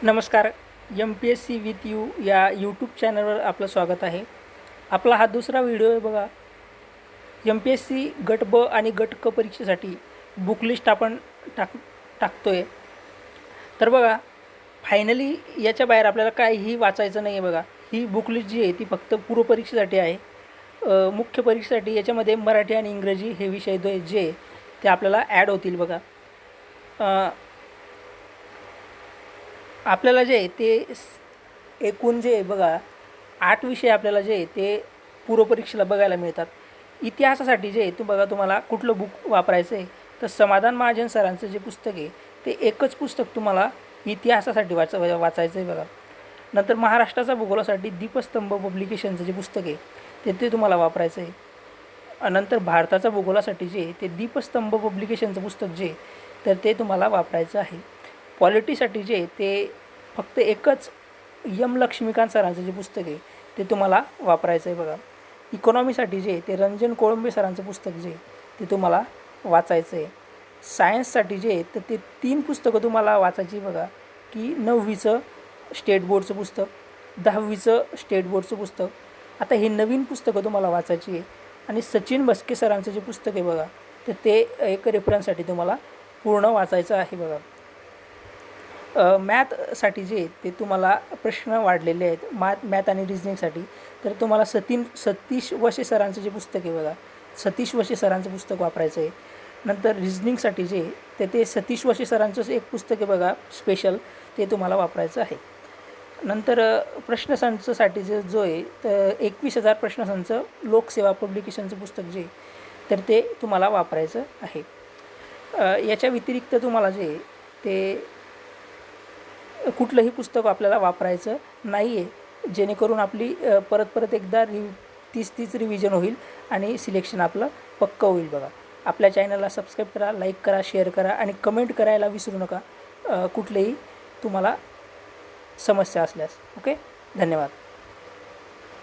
नमस्कार. MPSC with you या YouTube चॅनलवर आपलं स्वागत आहे. आपला हा दुसरा व्हिडिओ आहे बघा. MPSC गट ब आणि गट क परीक्षेसाठी बुक लिस्ट आपण टाकतो आहे. तर बघा, फायनली याच्या बाहेर आपल्याला काहीही वाचायचं नाही आहे बघा. ही बुक लिस्ट जी आहे ती फक्त पूर्व परीक्षेसाठी आहे. मुख्य परीक्षेसाठी याच्यामध्ये मराठी आणि इंग्रजी हे विषय जे ते आपल्याला ॲड होतील बघा. आपल्याला जे ते एकूण जे बघा 8 विषय आपल्याला जे ते पूर्व परीक्षेला बघायला मिळतात. इतिहासासाठी जे तुम्हाला कुठलं बुक वापरायचं आहे, तर समाधान महाजन सरांचं जे पुस्तक आहे ते एकच पुस्तक तुम्हाला इतिहासासाठी वाचायचं आहे बघा. नंतर महाराष्ट्राचा भूगोलासाठी दीपस्तंभ पब्लिकेशनचं जे पुस्तक आहे ते तुम्हाला वापरायचं आहे. नंतर भारताचा भूगोलासाठी जे ते दीपस्तंभ पब्लिकेशनचं पुस्तक जे तर ते तुम्हाला वापरायचं आहे. पॉलिटीसाठी जे ते फक्त एकच लक्ष्मीकांत सरांचं जे पुस्तक आहे ते तुम्हाला वापरायचं आहे बघा. इकॉनॉमीसाठी जे ते रंजन कोळंबे सरांचं पुस्तक जे ते तुम्हाला वाचायचं आहे. सायन्ससाठी जे तर ते 3 पुस्तकं तुम्हाला वाचायची बघा, की 9वीचं स्टेट बोर्डचं पुस्तक, 10वीचं स्टेट बोर्डचं पुस्तक. आता हे नवीन पुस्तकं तुम्हाला वाचायची आहे. आणि सचिन भस्के सरांचं जे पुस्तक आहे बघा, तर ते एक रेफरन्ससाठी तुम्हाला पूर्ण वाचायचं आहे बघा. मॅथसाठी जे ते तुम्हाला प्रश्न वाढलेले आहेत मॅथ आणि रिजनिंगसाठी, तर तुम्हाला सतीश वशे सरांचं जे पुस्तक आहे बघा, सतीश वशे सरांचं पुस्तक वापरायचं आहे. नंतर रिजनिंगसाठी जे ते सतीश वशे सरांचं एक पुस्तक आहे बघा स्पेशल, ते तुम्हाला वापरायचं आहे. नंतर प्रश्नसंचसाठी जो आहे तर 21,000 प्रश्नसंच लोकसेवा पब्लिकेशनचं पुस्तक जे तर ते तुम्हाला वापरायचं आहे. याच्या व्यतिरिक्त तुम्हाला जे ते कुठलंही पुस्तक आपल्याला वापरायचं नाही आहे, जेणेकरून आपली परत एकदा 30 रिव्हिजन होईल आणि सिलेक्शन आपलं पक्कं होईल बघा. आपल्या चॅनलला सबस्क्राईब करा, लाईक करा, शेअर करा आणि कमेंट करायला विसरू नका कुठलेही तुम्हाला समस्या असल्यास. ओके, धन्यवाद.